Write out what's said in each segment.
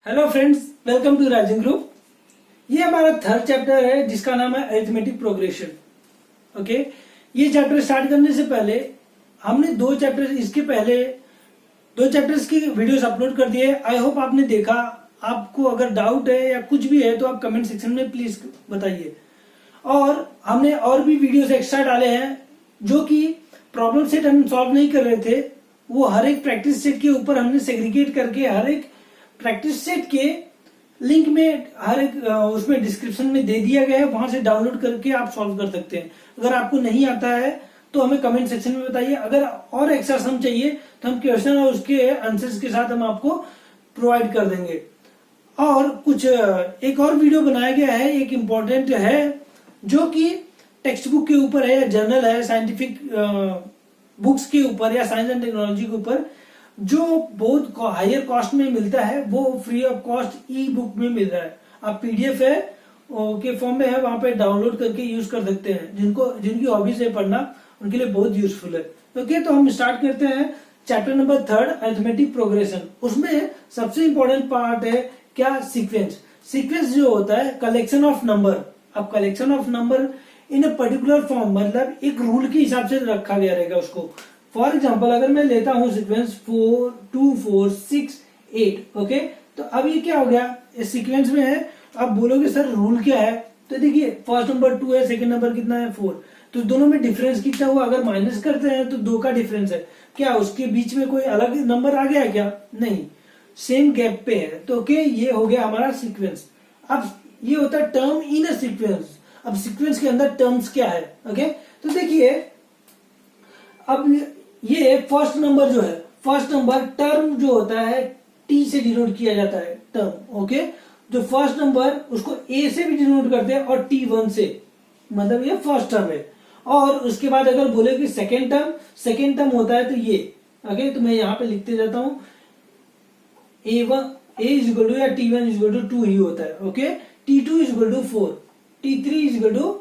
Hello friends, welcome to Rajan group. ये हमारा third chapter है जिसका नाम है अरिथमेटिक प्रोग्रेशन। ओके, ये चैप्टर स्टार्ट करने से पहले हमने इसके पहले दो चैप्टर्स की वीडियोस अपलोड कर दिए। आई होप आपने देखा। आपको अगर डाउट है या कुछ भी है तो आप कमेंट सेक्शन में प्लीज बताइए। और हमने और भी वीडियोस एक्स्ट्रा डाले हैं जो कि प्रॉब्लम सेट हम सॉल्व नहीं कर रहे थे, वो हर एक प्रैक्टिस सेट के ऊपर हमने सेग्रीगेट करके हर एक प्रैक्टिस सेट के लिंक में हर एक उसमें डिस्क्रिप्शन में दे दिया गया है, वहां से डाउनलोड करके आप सॉल्व कर सकते हैं। अगर आपको नहीं आता है तो हमें कमेंट सेक्शन में बताइए। अगर और एक्स्ट्रा सम चाहिए तो हम क्वेश्चन और उसके आंसर्स के साथ हम आपको प्रोवाइड कर देंगे। और कुछ एक और वीडियो बनाया गया है, एक इम्पोर्टेंट है जो कि टेक्स्ट बुक के ऊपर है या जर्नल है, साइंटिफिक बुक्स के ऊपर या साइंस एंड टेक्नोलॉजी के ऊपर, जो बहुत हायर कॉस्ट में मिलता है, वो free of cost E book में मिल रहा है। आप पीडीएफ है के फॉर्म में है, वहां पे डाउनलोड करके यूज कर सकते हैं। जिनकी हॉबीज है पढ़ना, उनके लिए बहुत यूजफुल है। ओके, तो हम स्टार्ट करते हैं चैप्टर नंबर 3 अरिथमेटिक प्रोग्रेशन। उसमें सबसे इंपॉर्टेंट पार्ट है क्या? सीक्वेंस। सीक्वेंस जो होता है कलेक्शन ऑफ नंबर। अब collection of number in a particular form, मतलब एक रूल के हिसाब से रखा गया रहेगा उसको। फॉर एग्जाम्पल, अगर मैं लेता हूं सीक्वेंस 4 2 4 6 8, ओके, तो अब ये क्या हो गया? इस सीक्वेंस में है। आप बोलोगे सर रूल क्या है? तो देखिए, फर्स्ट नंबर 2 है, सेकंड नंबर कितना है 4, तो दोनों में डिफरेंस कितना हुआ? अगर माइनस करते हैं तो 2 का डिफरेंस है। क्या उसके बीच में कोई अलग नंबर आ गया क्या? नहीं, सेम गैप पे है। तो ओके, ये हो गया हमारा सीक्वेंस। अब ये होता है टर्म इन अ सीक्वेंस। अब सीक्वेंस के अंदर टर्म्स क्या है? ओके, तो देखिए, अब ये फर्स्ट नंबर जो है, फर्स्ट नंबर टर्म जो होता है टी से डिनोट किया जाता है, टर्म। ओके, जो फर्स्ट नंबर उसको ए से भी डिनोट करते हैं और T1 से, मतलब ये फर्स्ट टर्म है। और उसके बाद अगर बोले कि सेकेंड टर्म होता है तो ये, ओके, तो मैं यहां पे लिखते जाता हूं A1 A is equal to या T1 इज इक्वल टू 2 ही होता है। Okay, T2 is equal to 4, T3 is equal to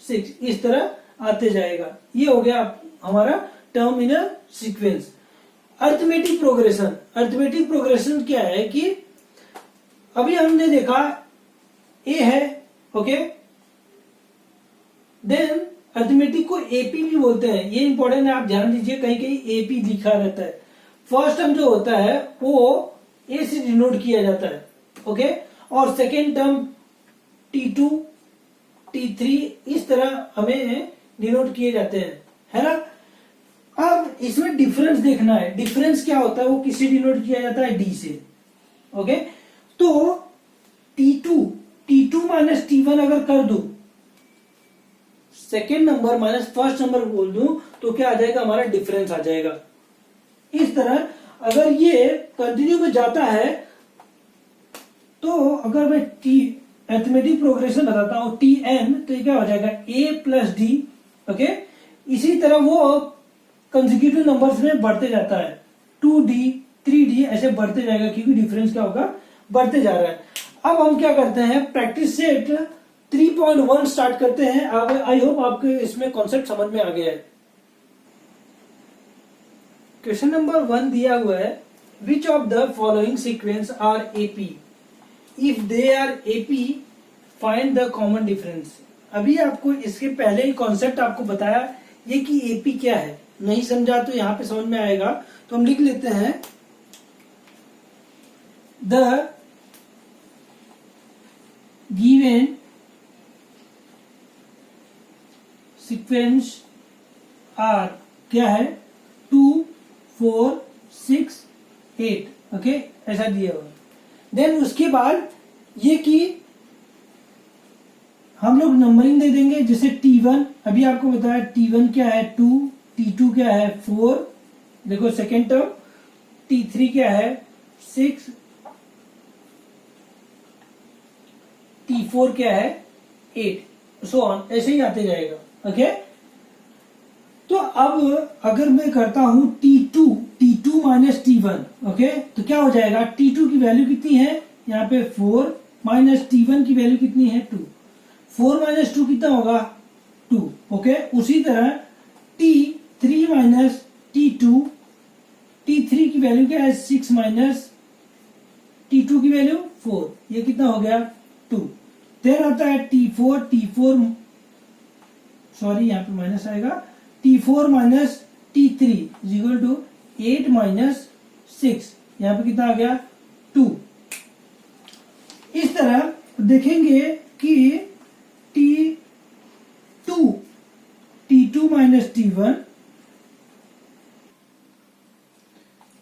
6, इस तरह आते जाएगा। ये हो गया हमारा term in a sequence. Arithmetic progression, arithmetic progression क्या है कि अभी हमने देखा ए है, ओके, देन अरिथमेटिक को एपी भी बोलते हैं। ये इंपॉर्टेंट है, आप ध्यान दीजिए, कहीं कहीं एपी लिखा रहता है। फर्स्ट टर्म जो होता है वो ए से डिनोट किया जाता है, ओके, और सेकेंड टर्म T2 T3 इस तरह हमें डिनोट किए जाते हैं, है ना। अब इसमें डिफरेंस देखना है। डिफरेंस क्या होता है? वो किससे डिनोट किया जाता है? डी से। ओके, तो T2 माइनस T1 अगर कर दूं, second number minus first number बोल दूं, तो क्या आ जाएगा? हमारा डिफरेंस आ जाएगा। इस तरह अगर ये कंटिन्यू में जाता है तो अगर मैं अरिथमेटिक प्रोग्रेशन बताता हूं Tn, तो ये क्या हो जाएगा? A plus D. ओके, इसी तरह वो कंसेक्यूटिव नंबर्स में बढ़ते जाता है, 2D 3D ऐसे बढ़ते जाएगा, क्योंकि डिफरेंस क्या होगा? बढ़ते जा रहा है। अब हम क्या करते हैं? प्रैक्टिस सेट 3.1 स्टार्ट करते हैं। अब आई होप आपके इसमें कॉन्सेप्ट समझ में आ गया है। क्वेश्चन नंबर 1 दिया हुआ है, which of the following sequence are AP? If they are AP, find the common difference. अभी आपको इसके पहले ही कॉन्सेप्ट आपको बताया ये कि एपी क्या है। नहीं समझा तो यहां पे समझ में आएगा, तो हम लिख लेते हैं द गिवन सीक्वेंस आर क्या है? 2 4 6 8, ओके, ऐसा दिया हुआ। देन उसके बाद ये कि हम लोग नंबरिंग दे देंगे, जैसे T1 अभी आपको बताया, T1 क्या है? 2, T2 क्या है? 4, देखो सेकेंड टर्म, T3 क्या है? 6, T4 क्या है? 8, सो ऑन, ऐसे ही आते जाएगा। ओके, तो अब अगर मैं करता हूं T2 माइनस T1, ओके, तो क्या हो जाएगा? T2 की वैल्यू कितनी है? यहाँ पे 4, माइनस T1 की वैल्यू कितनी है? 2। 4 माइनस 2 कितना होगा? 2, ओके। उसी तरह T3 माइनस T2, T3 की वैल्यू क्या है? 6 माइनस T2 की वैल्यू 4, ये कितना हो गया 2। देन आता है T4 सॉरी यहाँ पे माइनस आएगा, T4 minus T3 is equal to 8 minus 6, यहाँ पे कितना आ गया 2। इस तरह देखेंगे कि T2 माइनस T1,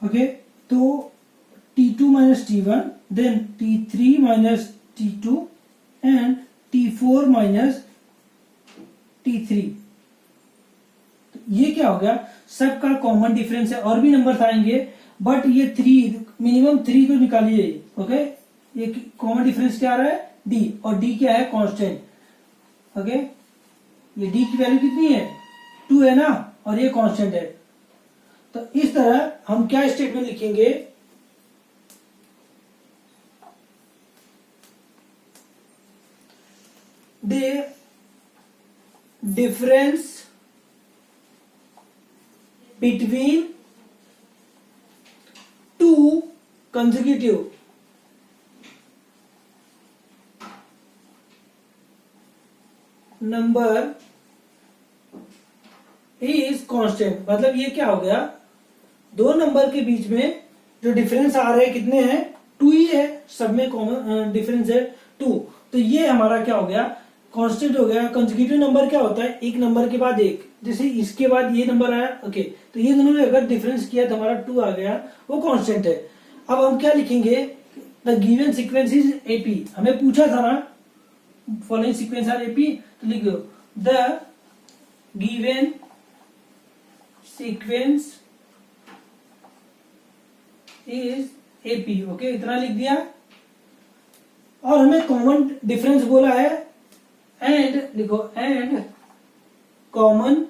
ओके, तो T2 minus T1, then T3 minus T2 and T4 minus T3। ये क्या हो गया, सबका कॉमन डिफरेंस है, और भी नंबर्स आएंगे बट ये 3 मिनिमम 3 तो निकालिए। ओके, ये कॉमन डिफरेंस क्या आ रहा है D, और D क्या है कांस्टेंट। ओके, ये D की वैल्यू कितनी है 2 है ना, और ये कांस्टेंट है। तो इस तरह हम क्या स्टेटमेंट लिखेंगे, the difference between to consecutive number is constant. मतलब ये क्या हो गया, दो नंबर के बीच में जो डिफरेंस आ रहे हैं कितने हैं 2 ही है, सब में कॉमन डिफरेंस है 2। तो ये हमारा क्या हो गया कांस्टेंट हो गया। कंसेक्यूटिव नंबर क्या होता है, एक नंबर के बाद एक, जैसे इसके बाद ये नंबर आया, ओके, तो ये दोनों ने अगर डिफरेंस किया तो हमारा 2 आ गया, वो कांस्टेंट है। अब हम क्या लिखेंगे, the given sequence is AP. हमें पूछा था ना फॉलोइंग सीक्वेंस आर एपी, तो लिख दो the given sequence is AP. Okay, इतना लिख दिया। और हमें कॉमन डिफरेंस बोला है, एंड लिखो, and common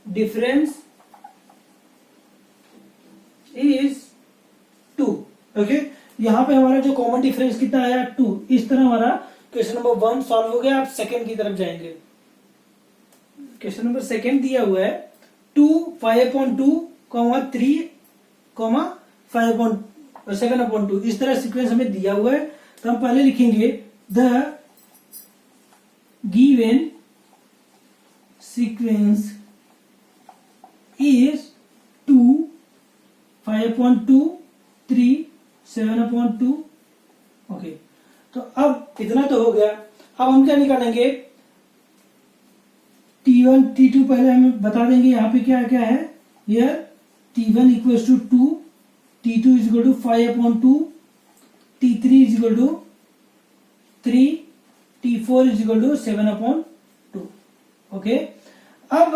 difference is 2। Okay, यहां पे हमारा जो कॉमन डिफरेंस कितना आया 2। इस तरह हमारा क्वेश्चन नंबर 1 सॉल्व हो गया। आप सेकंड की तरफ जाएंगे। क्वेश्चन नंबर सेकंड दिया हुआ है 2 5/2, 3, 7/2। इस तरह सीक्वेंस हमें दिया हुआ है, तो हम पहले लिखेंगे the given sequence is 2 5/2 3 7/2। Okay, तो अब इतना तो हो गया। अब हम क्या निकालेंगे, T1 T2 पहले हमें बता देंगे यहाँ पे क्या क्या है। Here T1 equals to 2, T2 is equal to 5/2, T3 is equal to 3, T4 is equal to 7/2। Okay, अब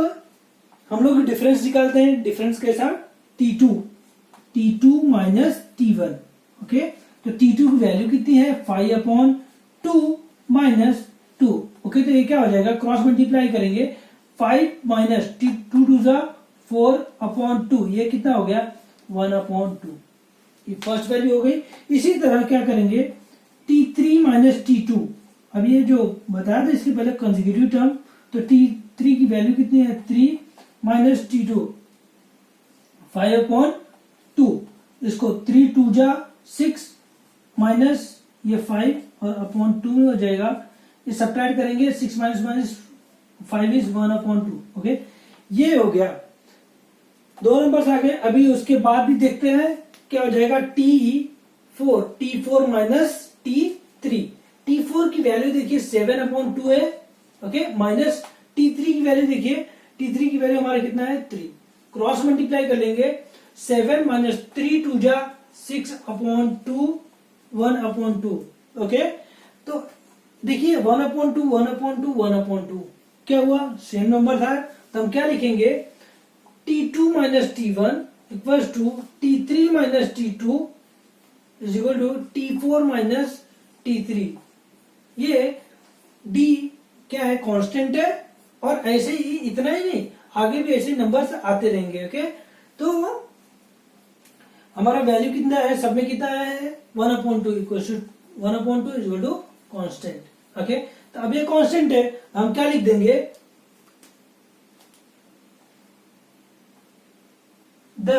हम लोग डिफरेंस निकालते हैं। डिफरेंस कैसा, T2 माइनस T1। ओके, तो T2 की वैल्यू कितनी है 5/2 माइनस 2। ओके, तो ये क्या हो जाएगा, क्रॉस मल्टीप्लाई करेंगे, 5 माइनस 2 टू जा 4/2, ये कितना हो गया 1/2। ये फर्स्ट वैल्यू हो गई। इसी तरह क्या करेंगे T3 माइनस T2। अब ये जो बताया था इसके पहले कंसेक्यूटिव टर्म, तो T3 की वैल्यु कितनी है 3 माइनस T2 5/2। इसको 3 2 जा 6 माइनस ये 5 और अपॉन 2 में हो जाएगा। ये सब्ट्रैक्ट करेंगे, 6 माइनस 5 इज 1/2। ओके, ये हो गया, दो नंबर्स आ गए। अभी उसके बाद भी देखते हैं क्या हो जाएगा, T4 माइनस T4 की वैल्यू देखिए 7/2 है। ओके, माइनस T3 की वैल्यू देखिए, T3 की वैल्यू हमारा कितना है 3। क्रॉस मल्टीप्लाई कर लेंगे, 7 माइनस 3 2 जा 6/2 1/2। ओके, तो देखिए 1/2 क्या हुआ, सेम नंबर था। तो हम क्या लिखेंगे, T2 minus T1 equals to T3 minus T2 is equal to T4 minus T3। ये D क्या है कांस्टेंट है, और ऐसे ही, इतना ही नहीं, आगे भी ऐसे नंबर्स आते रहेंगे। ओके, तो हमारा वैल्यू कितना है, सब में कितना है 1/2 equal to 1/2 is equal to constant. Okay, तो अब ये कांस्टेंट है, हम क्या लिख देंगे, the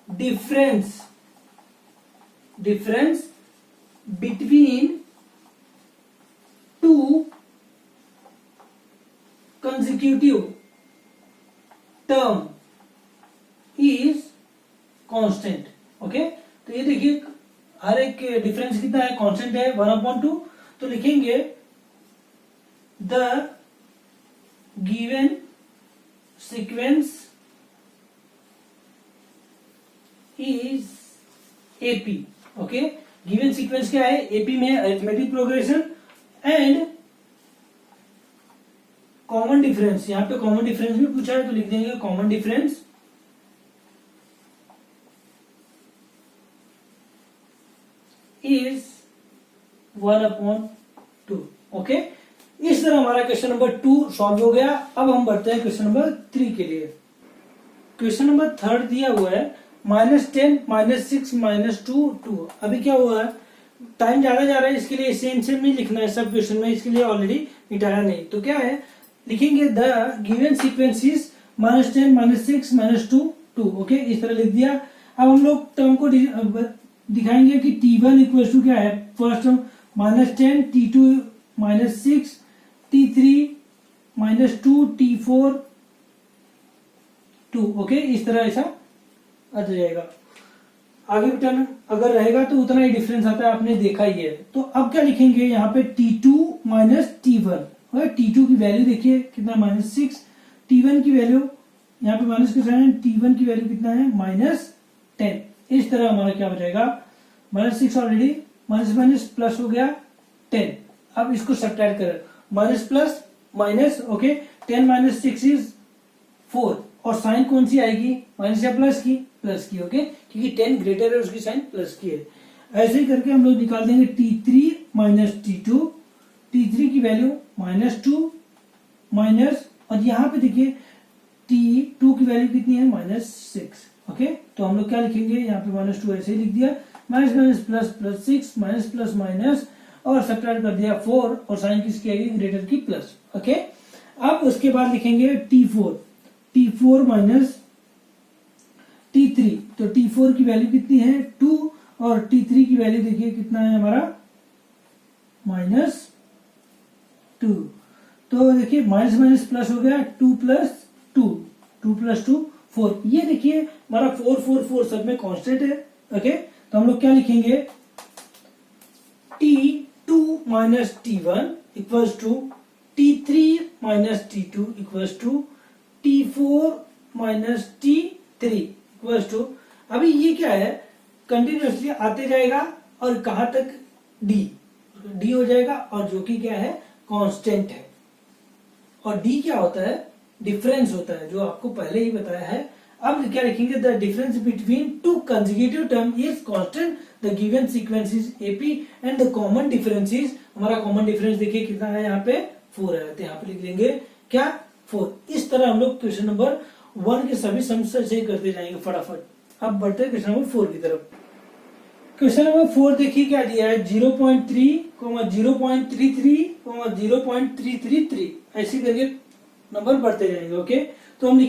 difference between two consecutive term is constant. Okay, तो ये देखिए हर एक डिफरेंस कितना है, कांस्टेंट है 1/2. तो लिखेंगे the given sequence is AP. Okay, given sequence क्या है, एपी में arithmetic progression and common difference. यहां पे कॉमन डिफरेंस भी पूछा है तो लिख देंगे कॉमन डिफरेंस इज 1/2. ओके, इस तरह हमारा क्वेश्चन नंबर 2 सॉल्व हो गया. अब हम बढ़ते हैं क्वेश्चन नंबर 3 के लिए. क्वेश्चन नंबर 3 दिया हुआ है -10 -6 -2 2. अभी क्या हुआ है, टाइम ज्यादा जा रहा है, इसके लिए सेम सेम नहीं लिखना है सब क्वेश्चन में, इसके लिए ऑलरेडी मिटाया नहीं. तो क्या है, लिखेंगे the given sequence is -10 -6 -2 2. Okay, इस तरह लिख दिया. अब हम लोग टर्म को दिखाएंगे कि t1 इक्वल टू क्या है, first term -10 t2 -6 t3 -2 t4 2. Okay, इस तरह ऐसा आ जाएगा. आगे भी टर्म अगर रहेगा तो उतना ही डिफरेंस आता है, आपने देखा ही है. तो अब क्या लिखेंगे यहाँ पे t2 -t1. t2 की वैल्यू देखिए कितना -6, t1 की वैल्यू यहाँ पे माइनस के साइन, t1 की वैल्यू कितना है -10. इस तरह हमारा क्या बचेगा, -6 ऑलरेडी माइनस प्लस हो गया 10. अब इसको सब्ट्रैक्ट करें, minus plus minus. Okay, 10 - 6 is 4 और साइन कौन सी आएगी, माइनस या प्लस की, प्लस की. ओके, क्योंकि 10 ग्रेटर है उसकी साइन प्लस की है. ऐसे ही करके हम लोग निकाल देंगे t3 -t2. t3 की वैल्यू -2 माइनस, और यहाँ पे देखिए t2 की वैल्यू कितनी है -6. ओके, तो हम लोग क्या लिखेंगे, यहाँ पे -2 ऐसे ही लिख दिया, minus minus plus plus 6 minus plus minus और सब्ट्रैक्ट कर दिया 4 और साइन किसकी आएगी, ग्रेटर की प्लस. ओके, अब उसके बाद लिखेंगे t4 माइनस t3. तो t4 की वैल्यू कितनी है 2 और t3 की वैल्यू देखिए कितना है हमारा -2. तो देखिए माइनस माइनस प्लस हो गया 2 + 2 4. ये देखिए हमारा 4 4 4 सब में कांस्टेंट है. ओके, तो हम लोग क्या लिखेंगे, t2 -t1 equals to t3 -t2 equals to t4 -t3 equals to. अभी ये क्या है, कंटिन्यूअसली आते जाएगा और कहां तक, d हो जाएगा, और जो कि क्या है, कांस्टेंट है. और d क्या होता है, डिफरेंस होता है, जो आपको पहले ही बताया है. अब क्या लिखेंगे, the difference between two consecutive term is constant, the given sequence is AP and the common difference is, हमारा कॉमन डिफरेंस देखिए कितना है, यहाँ पे 4 है, तो यहाँ पे लिख देंगे क्या 4. इस तरह हम लोग क्वेश्चन नंबर 1 के सभी सम्स से करते जाएंगे फटाफट. अब बढ़ते हैं क्वेश्चन नंबर 4 की तरफ. क्वेश्चन नंबर 4 देखिए क्या दिया है, 0.3, 0.33, 0.333 ऐसे करके नंबर बढ़ते जाएंगे. ओके, तो हम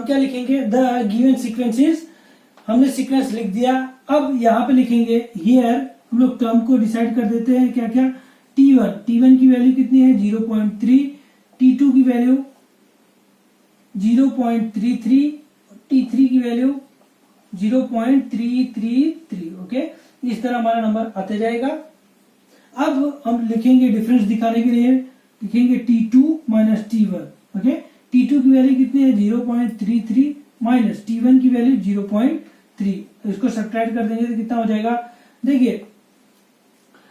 क्या लिखेंगे, द गिवन सीक्वेंसेस, हमने सीक्वेंस लिख दिया. अब यहाँ पे लिखेंगे हियर, हम लोग टर्म को डिसाइड कर देते हैं क्या क्या. t1 की वैल्यू कितनी है 0.3, t2 की वैल्यू 0.33, t3 की वैल्यू 0.333. ओके, इस तरह हमारा नंबर आते जाएगा. अब हम लिखेंगे डिफरेंस दिखाने के लिए, लिखेंगे t2 -t1. ओके, t2 की वैल्यू कितनी है 0.33 माइनस t1 की वैल्यू 0.3. इसको सब्ट्रैक्ट कर देंगे तो कितना हो जाएगा, देखिए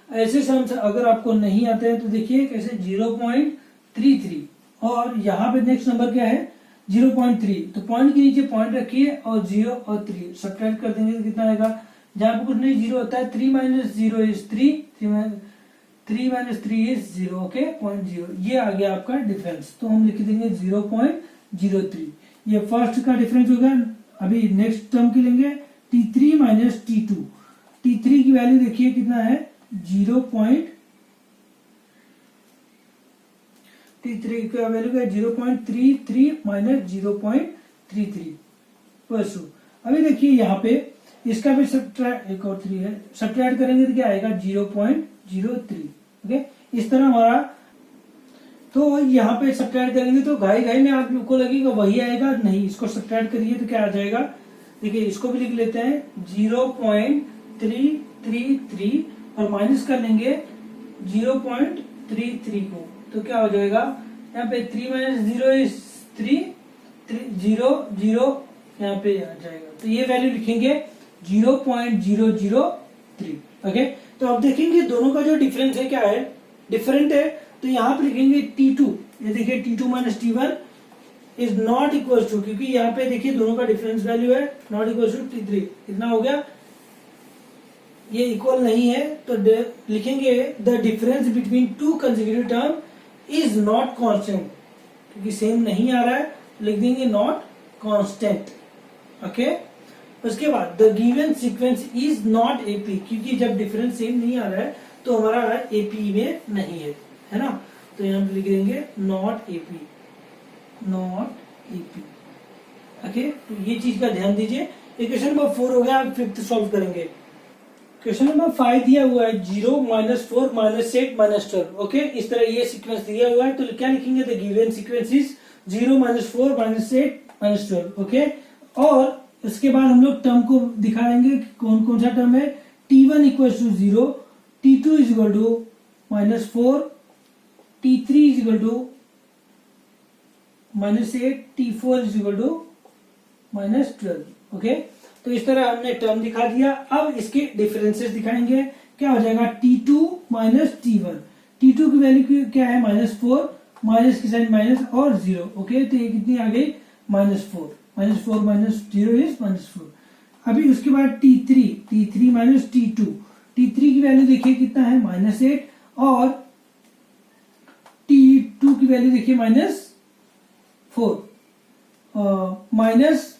ऐसे सम्स अगर आपको नहीं आते हैं तो देखिए कैसे 0.33, और यहाँ पे नेक्स्ट नंबर क्या है 0.3. तो पॉइंट के नीचे पॉइंट रखिए और 0 और 3 सब्ट्रैक्ट कर देंगे तो कितना आएगा, जहां पे कुछ नहीं 0 होता है, 3 - 0 इज 3, 3 - 3 इज 0. ओके, 0.0, ये आ गया आपका डिफरेंस. तो हम लिख देंगे 0.03. ये फर्स्ट का डिफरेंस होगा. अभी नेक्स्ट टर्म की लेंगे t3 - t2. t3 की वैल्यू देखिए कितना है 0.33 का वैल्यू क्या है 0.33 माइनस 0.33 परसू. अभी देखिए यहाँ पे इसका भी सब्ट्रैक्ट, एक और 3 है, सब्ट्रैक्ट करेंगे तो क्या आएगा 0.03। ओके, इस तरह हमारा, तो यहाँ पे सब्ट्रैक्ट करेंगे तो घाई घाई में आप लोग को लगेगा वही आएगा, नहीं, इसको सब्ट्रैक्ट करिए तो क्या आ जाएगा, देखिए इसको भी लिख लेते हैं 0.333 और माइनस कर लेंगे 0.33 को, तो क्या हो जाएगा, यहाँ पे 3 माइनस 0 इज 3, 0 0 यहाँ पे आ जाएगा, तो ये वैल्यू लिखेंगे 0.003। ओके, तो अब देखेंगे दोनों का जो डिफरेंस है क्या है, डिफरेंट है, तो यहाँ पे लिखेंगे T2, ये देखिए T2 minus T1 is not equal to, क्योंकि यहाँ पे देखिए दोनों का डिफरेंस वैल्यू है, नॉट इक्वल टू T3, कितना हो गया, ये इक्वल नहीं है, तो लिखेंगे the difference between two consecutive term is not constant, क्योंकि सेम नहीं आ रहा है, लिख देंगे नॉट कांस्टेंट। ओके, उसके बाद the given sequence is not AP, क्योंकि जब डिफरेंस सेम नहीं आ रहा है तो हमारा एपी में नहीं है ना, तो यहाँ पे लिख देंगे not AP, not AP. Okay, तो ये चीज का ध्यान दीजिए। क्वेश्चन नंबर 4 हो गया, फिफ्थ सॉल्व करेंगे। क्वेश्चन नंबर 5 दिया हुआ है 0 -4 -8 -12। ओके, इस तरह ये सीक्वेंस दिया हुआ है, तो क्या लिखेंगे, the given sequence is 0 -4 -8 -12। Okay, और उसके बाद हम लोग टर्म को दिखाएंगे, कौन कौन सा टर्म है, T1 equal to 0, T2 is equal to -4, T3 is equal to -8, T4 is equal to -12। Okay, तो इस तरह हमने टर्म दिखा दिया। अब इसके डिफरेंसेस दिखाएंगे, क्या हो जाएगा, T2 माइनस T1, T2 की वैल्यू क्या है -4, माइनस की साइन माइनस और 0। ओके, तो ये कितनी आ गई -4, -4 माइनस 0 इज -4। अभी उसके बाद T3 माइनस T2, T3 की वैल्यू देखिए कितना है -8 और T2 की वैल्यू देखिए -4, माइनस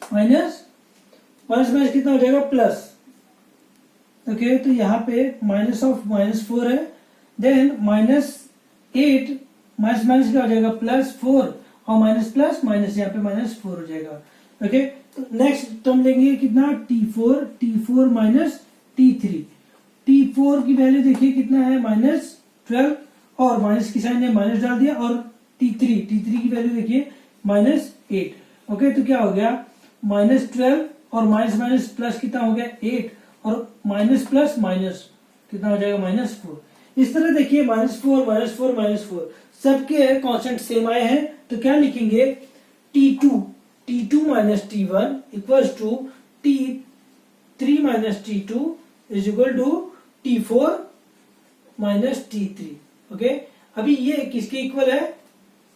कितना हो जाएगा प्लस। ओके, तो यहाँ पे माइनस ऑफ -4 है, देन -8 माइनस क्या हो जाएगा +4 और माइनस प्लस माइनस, यहाँ पे -4 हो जाएगा। ओके, तो नेक्स्ट टर्म लेंगे कितना, T4 माइनस T3, T4 की वैल्यू देखिए कितना है -12 और माइनस की साइन ने माइनस डाल दिया, और T3 की वैल्यू देखिए -8। ओके, तो क्या हो गया -12 और माइनस प्लस कितना हो गया 8 और माइनस प्लस माइनस कितना हो जाएगा -4। इस तरह देखिए -4 सबके कांस्टेंट सेम आए हैं, तो क्या लिखेंगे, T2 minus T1 equals to T3 minus T2 is equal to T4 minus T3। Okay, अभी ये किसके इक्वल है,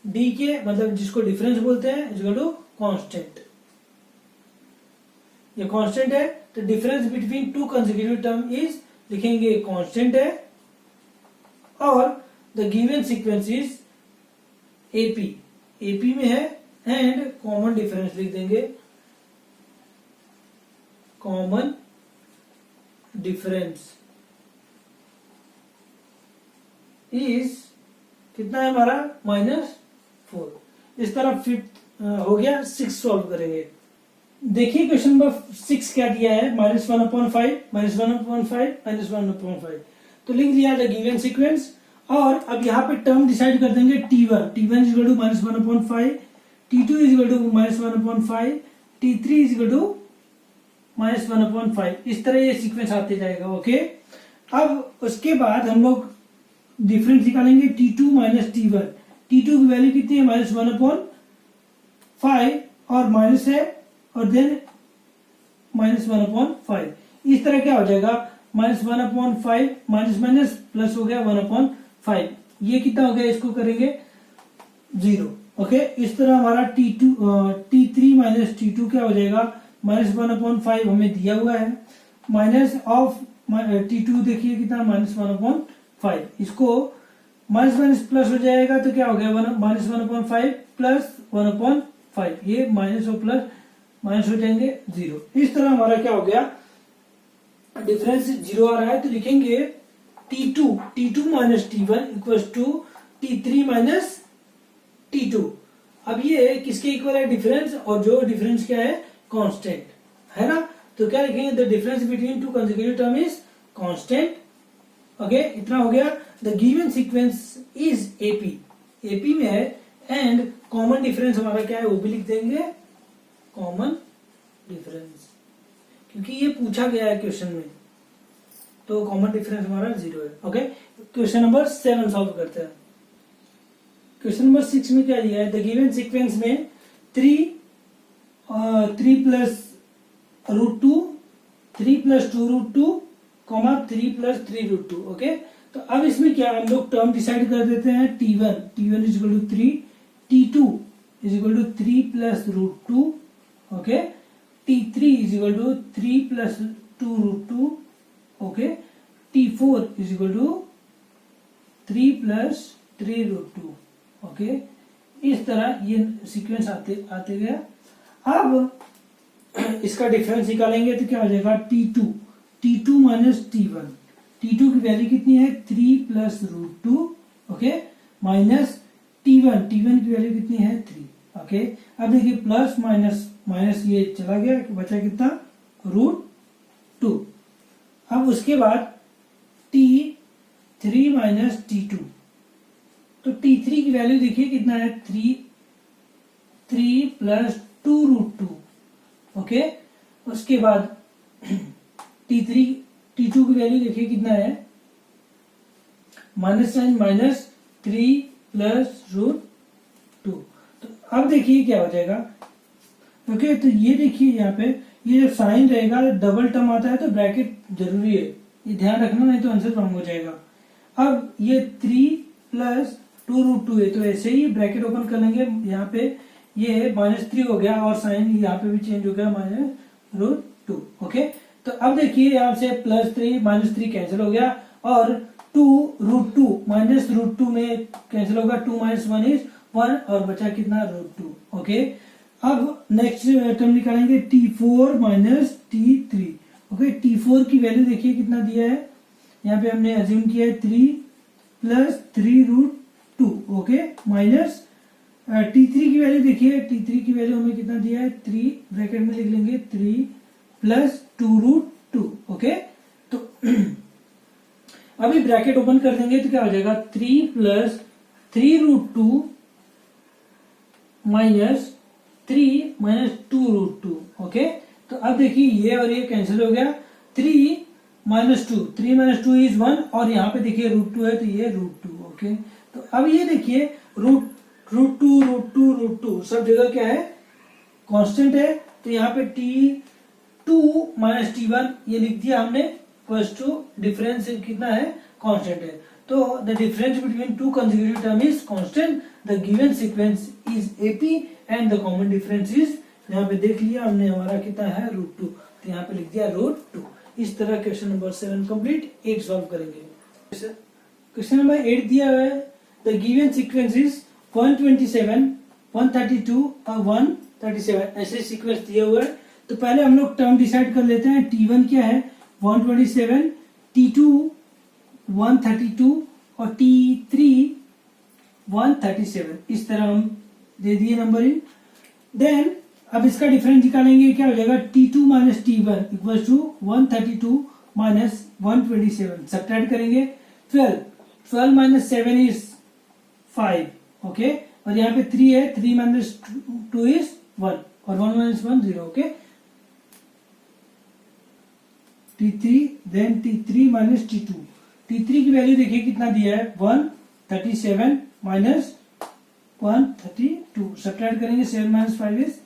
D के, मतलब जिसको डिफरेंस बोलते हैं, इज इक्वल टू कांस्टेंट। ये कांस्टेंट है, तो difference between two consecutive term is, लिखेंगे कांस्टेंट है, और the given sequence is AP में है, एंड कॉमन डिफरेंस लिख देंगे, कॉमन डिफरेंस इज कितना है हमारा -4। इस तरह फिफ्थ हो गया। 6 सॉल्व करेंगे। देखिए क्वेश्चन नंबर 6 क्या दिया है, -1/5 -1/5 तो लिख दिया द गिवन सीक्वेंस, और अब यहाँ पे टर्म डिसाइड कर देंगे T1 is equal to -1/5, T2 is equal to -1/5, T3 is equal to -1/5। इस तरह ये सीक्वेंस आते जाएगा। ओके, अब उसके बाद हम लोग डिफरेंस निकालेंगे T2 माइनस T1। T2 की वैल्यू कितनी है -1/5 और माइनस है, और देन -1/5। इस तरह क्या हो जाएगा, -1/5 माइनस प्लस हो गया 1/5, ये कितना हो गया, इसको करेंगे 0। ओके, इस तरह हमारा T3 माइनस T2 क्या हो जाएगा, -1/5 हमें दिया हुआ है, माइनस ऑफ T2 देखिए कितना -1/5, इसको माइनस प्लस हो जाएगा, तो क्या हो गया -1/5 प्लस 1/5, ये माइनस और प्लस माइनस हो जाएंगे 0। इस तरह हमारा क्या हो गया, डिफरेंस 0 आ रहा है, तो लिखेंगे T2 minus T1 equal to T3 minus T2। अब ये किसके इक्वल है, डिफरेंस, और जो डिफरेंस क्या है, कांस्टेंट है ना। तो क्या लिखेंगे, the difference between two consecutive term is constant. Okay, इतना हो गया। The given sequence is AP, AP में है, एंड कॉमन डिफरेंस हमारा क्या है वो भी लिख देंगे, कॉमन डिफरेंस, क्योंकि ये पूछा गया है क्वेश्चन में, तो कॉमन डिफरेंस हमारा 0 है। ओके, क्वेश्चन नंबर 7 सॉल्व करते हैं। क्वेश्चन नंबर 6 में क्या दिया है, द गिवन सीक्वेंस में 3 plus root 2, 3 plus 2 root 2, 3 plus 3 root 2। Okay, तो अब इसमें क्या हम लोग टर्म डिसाइड कर देते हैं, t1 is equal to 3, t2 is equal to 3 plus root 2, okay, t3 is equal to 3 plus 2 root 2, okay, t4 is equal to 3 plus 3 root 2। Okay, इस तरह ये सीक्वेंस आते गया। अब इसका डिफरेंस निकालेंगे तो क्या हो जाएगा, t2 माइनस t1, t2 की वैल्यू कितनी है 3 plus root 2, okay, minus t1 की वैल्यू कितनी है 3। ओके, अब देखिए प्लस माइनस माइनस ये चला गया, बचा कितना रूट 2। अब उसके बाद t3 माइनस t2, तो t3 की वैल्यू देखिए कितना है 3 प्लस 2 रूट 2। ओके, उसके बाद t2 की वैल्यू देखिए कितना है minus sign minus 3 plus root 2। तो अब देखिए क्या हो जाएगा। ओके, तो ये देखिए यहाँ पे ये जब साइन रहेगा डबल टर्म आता है तो ब्रैकेट जरूरी है, ये ध्यान रखना, नहीं तो आंसर रॉन्ग हो जाएगा। अब ये 3 प्लस 2 रूट 2 है, तो ऐसे ही ब्रैकेट ओपन कर लेंगे, यहाँ पे ये -3 हो गया और साइन यहाँ पे भी चेंज हो गया -√2। ओके, तो अब देखिए यहाँ से +3 -3 कैंसिल हो गया और 2 रूट 2 -√2 में कैंसिल होगा, 2 - 1 इज 1 और बचा कितना √2। ओके, अब नेक्स्ट टर्म निकालेंगे t4 minus t3। Okay, t4 की वैल्यू देखिए कितना दिया है, यहाँ पे हमने अज्यूम किया है 3 plus 3 root 2। Okay, minus t3 की वैल्यू देखिए, t3 की वैल्यू हमें कितना दिया है 3, ब्रैकेट में लिख लेंगे 3 प्लस 2 रूट 2। ओके, तो अभी ब्रैकेट ओपन कर देंगे तो क्या हो जाएगा 3 plus 3 root 2 minus 3 minus 2 root 2। Okay, तो अब देखिए ये और ये कैंसिल हो गया, 3 माइनस 2 इज 1 और यहाँ पे देखिए रूट 2 है तो ये रूट 2। ओके, तो अब ये देखिए रूट 2 सब जगह क्या है कांस्टेंट है, तो यहाँ पे t2 माइनस t1 ये लिख दिया हमने, इक्वल्स टू डिफरेंस कितना है कांस्टेंट है, तो the difference between two consecutive term is constant, the given sequence is AP and the common difference is, यहाँ पे देख लिया हमने हमारा कितना है √2, तो यहाँ पे लिख दिया √2। इस तरह क्वेश्चन नंबर 7 कंप्लीट। 8 सॉल्व करेंगे। क्वेश्चन नंबर 8 दिया हुआ है, द गिवन सीक्वेंस इज 127, 132 और 137, ऐसे सीक्वेंस दिया हुआ है। तो पहले हम लोग टर्म डिसाइड कर लेते हैं, t1 क्या है 127, t2 132 और t3 137, इस तरह हम दे दिए नंबरिंग। देन अब इसका डिफरेंस निकालेंगे, क्या हो जाएगा t2 minus t1 equal to 132 minus 127, subtract करेंगे 12 माइनस 7 इज 5। ओके, और यहाँ पे 3 है, 3 माइनस 2 इज 1 और 1 minus 1 0। Okay, t3 then t3 minus t3 की वैल्यू देखिए कितना दिया है 137 माइनस 132, सब्ट्रैक्ट करेंगे 7 minus 5 is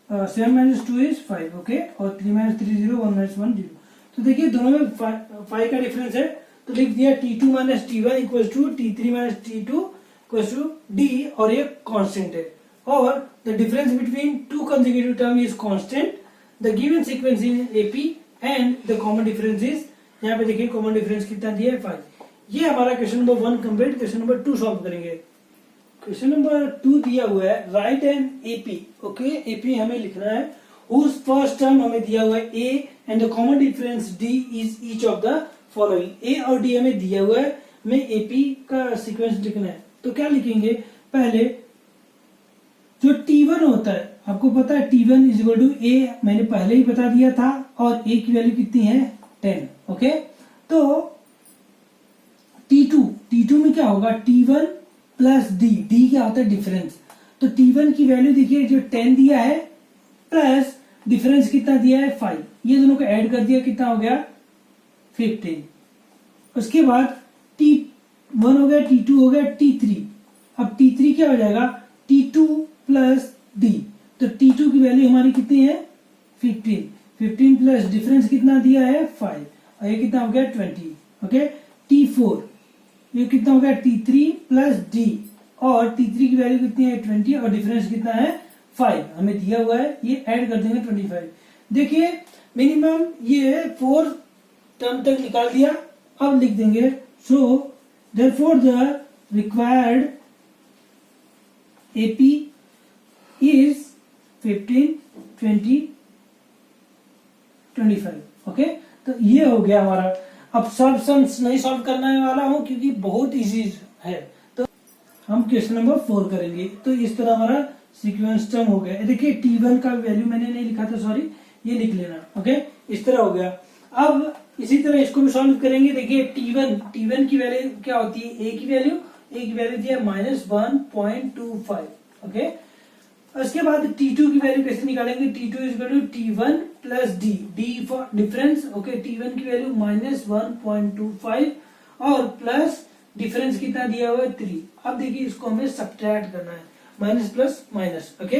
7 minus 2 is 5। Okay, और 3 माइनस 3 0, 1 माइनस 1 0। तो देखिए दोनों में 5 का डिफरेंस है, तो लिख दिया t2 minus t1 equal to t3 minus t2 equal to d, और ये कांस्टेंट है, और the difference between two consecutive term is constant, the given sequence is AP and the common difference is, यहाँ पे देखिए कॉमन डिफरेंस कितना दिया है 5। ये हमारा question number 1 complete. Question number 2 solve करेंगे। क्वेश्चन नंबर 2 दिया हुआ है, right an AP. Okay, AP हमें लिखना है, whose फर्स्ट टर्म हमें दिया हुआ है a and the common difference d is each of the following. a और d हमें दिया हुआ है, हमें एपी का सीक्वेंस लिखना है, तो क्या लिखेंगे, पहले जो t1 होता है, आपको पता है t1 is equal to a, मैंने पहले ही बता दिया था, और ए की वैल्यू कितनी है 10। ओके, तो T2 में क्या होगा, T1 प्लस डी क्या होता है डिफरेंस। तो T1 की वैल्यू देखिए जो 10 दिया है प्लस डिफरेंस कितना दिया है 5, ये दोनों को ऐड कर दिया कितना हो गया 15। उसके बाद T1 हो गया, T2 हो गया, T3। अब T3 क्या हो जाएगा T2 प्लस डी। तो T2 की वैल्यू हमारी कितनी है 15 प्लस डिफरेंस कितना दिया है 5 और ये कितना हो गया 20। ओके, T4 ये कितना हो गया T3 प्लस डी और T3 की वैल्यू कितनी है 20 और डिफरेंस कितना है 5 हमें दिया हुआ है, ये ऐड कर देंगे 25। देखिए मिनिमम ये 4 टर्म तक निकाल दिया। अब लिख देंगे so therefore the required AP is 15, 20, 25। Okay, तो ये हो गया हमारा। अब सब सम्स नहीं सॉल्व करने वाला हूं क्योंकि बहुत इजी है, तो हम क्वेश्चन नंबर 4 करेंगे। तो इस तरह हमारा सीक्वेंस टर्म हो गया। देखिए T1 का वैल्यू मैंने नहीं लिखा था, सॉरी, ये लिख लेना। ओके, इस तरह हो गया। अब इसी तरह इसको भी सॉल्व करेंगे। देखिए T1 की वैल्यू क्या होती है, ए की वैल्यू दी है -1.25। ओके, उसके बाद T2 की वैल्यू कैसे निकालेंगे, T2 is equal to T1 plus D for difference. Okay, T1 की वैल्यू -1.25 और प्लस डिफरेंस कितना दिया हुआ है 3। अब देखिए इसको हमें सब्ट्रैक्ट करना है, माइनस प्लस माइनस। ओके,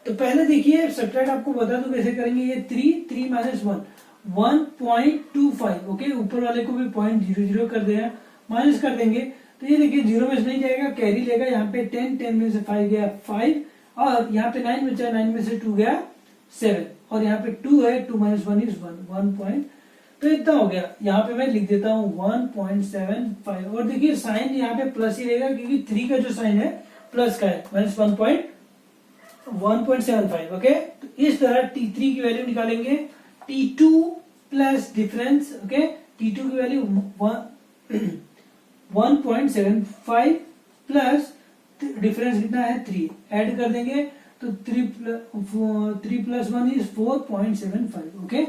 तो पहले देखिए सब्ट्रैक्ट आपको बता दो कैसे करेंगे। ये 3 माइनस 1.25। ओके, ऊपर वाले को भी 0.00 कर देना, माइनस कर देंगे। तो ये देखिए 0 में से नहीं जाएगा, कैरी लेगा। यहाँ पे 10 में से 5 गया 5 और यहाँ पे 9 बचा, 9 में से 2 गया 7 और यहाँ पे 2 है, 2 माइनस 1 इज 1 तो इतना हो गया। यहाँ पे मैं लिख देता हूँ 1.75 और देखिए साइन यहाँ पे प्लस ही रहेगा क्योंकि 3 का जो साइन है प्लस का है, माइनस 1.75। ओके, तो इस तरह T3 की वैल्यू निकालेंगे। T2 plus difference. Okay, T2 की वैल्यू 1.75 प्लस डिफरेंस कितना है 3, ऐड कर देंगे तो 3 प्लस 1 इज 4.75। ओके,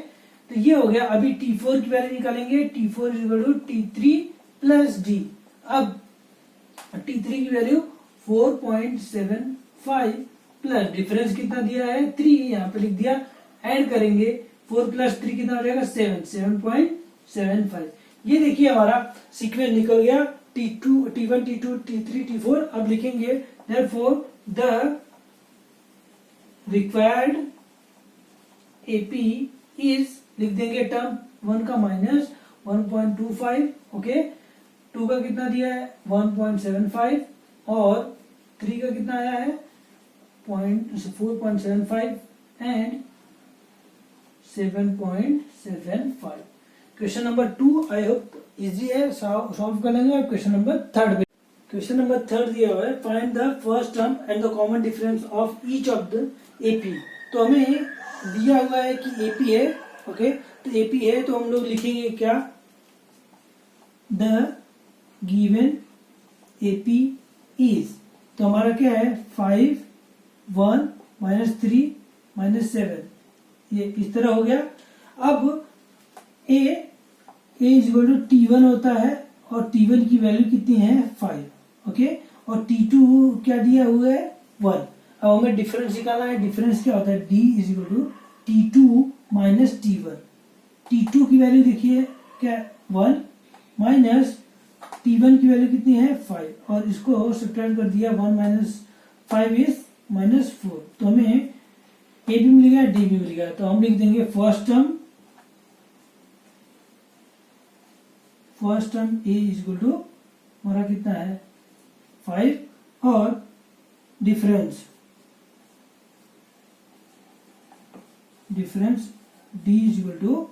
तो ये हो गया। अभी T4 की वैल्यू निकालेंगे। T4 is equal to T3 plus D. अब T3 की वैल्यू 4.75 प्लस डिफरेंस कितना दिया है 3, यहाँ पे लिख दिया, ऐड करेंगे 4 प्लस 3 कितना हो जाएगा 7.75। ये देखिए हमारा सीक्वेंस निकल गया T1, T2, T3, T4। अब लिखेंगे therefore the required AP is, लिख देंगे टर्म 1 का माइनस 1.25। ओके, 2 का कितना दिया है 1.75 और 3 का कितना आया है 4.75 and 7.75। Question number 2 I hope easy है, सॉल्व कर लेंगे। और क्वेश्चन नंबर 3 दिया हुआ है, find the first term and the common difference of each of the AP. तो हमें दिया हुआ है कि एपी है। ओके, तो एपी है तो हम लोग लिखेंगे क्या, द गिवन एपी इज। तो हमारा क्या है 5, 1, -3, -7, ये इस तरह हो गया। अब ए इज इक्वल टू T1 होता है और T1 की वैल्यू कितनी है 5। ओके, और T2 क्या दिया हुआ है 1। अब हमें डिफरेंस निकालना है। डिफरेंस क्या होता है, D is equal to T2 minus T1। T2 की वैल्यू देखिए क्या 1 माइनस T1 की वैल्यू कितनी है 5 और इसको सब्ट्रैक्ट कर दिया 1 माइनस 5 इज -4। तो हमें ए भी मिल गया, डी भी मिल गया। तो हम लिख देंगे first term A is equal to हमारा कितना है 5 और difference D is equal to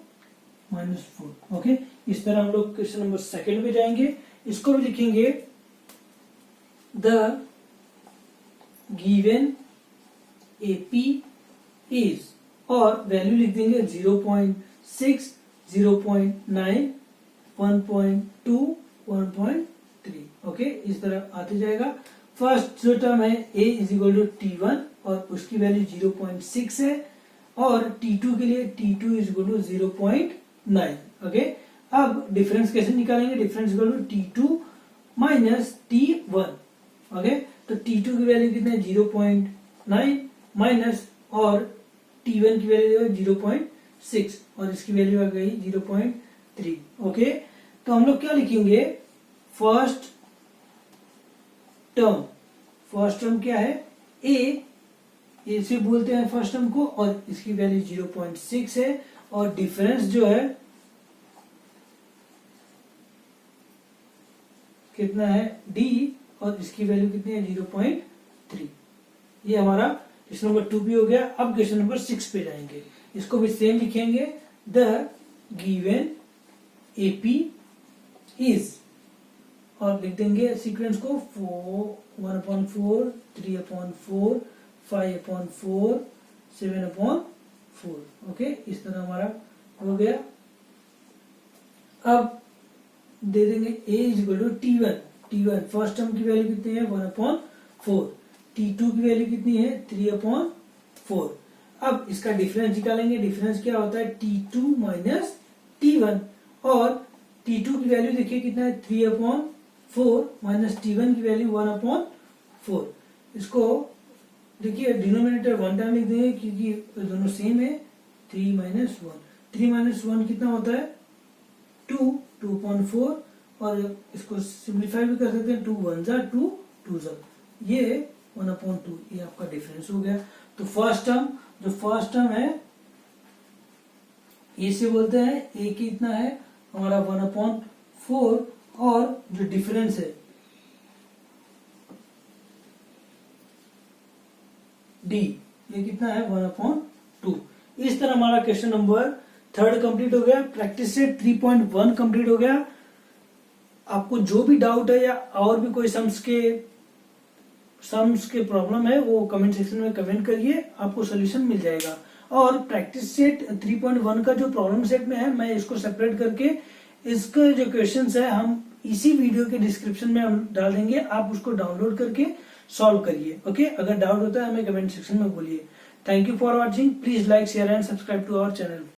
-4। Okay, इस तरह हम लोग क्वेश्चन नंबर 2 पे जाएंगे। इसको भी लिखेंगे द गिवन एपी इज और वैल्यू लिख देंगे 0.6, 0.9, 1.2, 1.3। ओके, इस तरह आते जाएगा। फर्स्ट जो टर्म है a is equal to T1 और उसकी वैल्यू 0.6 है और T2 के लिए T2 is equal to 0.9. Okay, अब डिफरेंस कैसे निकालेंगे? Difference equal to T2 minus T1. Okay, तो T2 की वैल्यू कितना है? 0.9 माइनस और T1 की वैल्यू है 0.6 और इसकी वैल्यू आ गई 0.3. ओके, तो हम लोग क्या लिखेंगे? फर्स्ट टर्म क्या है? ए से बोलते हैं फर्स्ट टर्म को, और इसकी वैल्यू 0.6 है, और डिफरेंस जो है कितना है? डी, और इसकी वैल्यू कितनी है? 0.3. ये हमारा क्वेश्चन नंबर 2 भी हो गया. अब क्वेश्चन नंबर 6 पे जाएंगे. इसको भी सेम लिखेंगे. द गिवन एपी इज, और लिख देंगे सीक्वेंस को 1/4, 3/4, 5/4, 7/4. ओके, इस तरह हमारा हो गया. अब दे देंगे a is equal to T1 first term की वैल्यू कितनी है? 1/4. T2 की वैल्यू कितनी है? 3/4. अब इसका डिफरेंस निकालेंगे. डिफरेंस क्या होता है? T2 माइनस T1, और T2 की वैल्यू देखिए कितना है? 3/4 माइनस T1 की वैल्यू 1/4. इसको देखिए डिनोमिनेटर 1 टाइम लिख देंगे क्योंकि दोनों सेम है. 3 माइनस 1, 3 माइनस 1 कितना होता है? 2/4, और इसको सिंप्लीफाई भी कर सकते हैं. 2 1 जा 2 2 जा, ये 1/2. ये आपका डिफरेंस हो गया. तो फर्स्ट टर्म है ए से बोलते हैं. ए कितना है हमारा? 1/4, और जो डिफरेंस है डी, ये कितना है? 1/2. इस तरह हमारा क्वेश्चन नंबर 3 कंप्लीट हो गया. प्रैक्टिस सेट 3.1 कंप्लीट हो गया. आपको जो भी डाउट है या और भी कोई सम्स के प्रॉब्लम है वो कमेंट सेक्शन में कमेंट करिए, आपको सोल्यूशन मिल जाएगा. और प्रैक्टिस सेट 3.1 का जो प्रॉब्लम सेट में है, मैं इसको सेपरेट करके इसके जो क्वेश्चंस है हम इसी वीडियो के डिस्क्रिप्शन में हम डाल देंगे. आप उसको डाउनलोड करके सॉल्व करिए. ओके, अगर डाउट होता है हमें कमेंट सेक्शन में बोलिए. Thank you for watching. Please like, share and subscribe to our channel.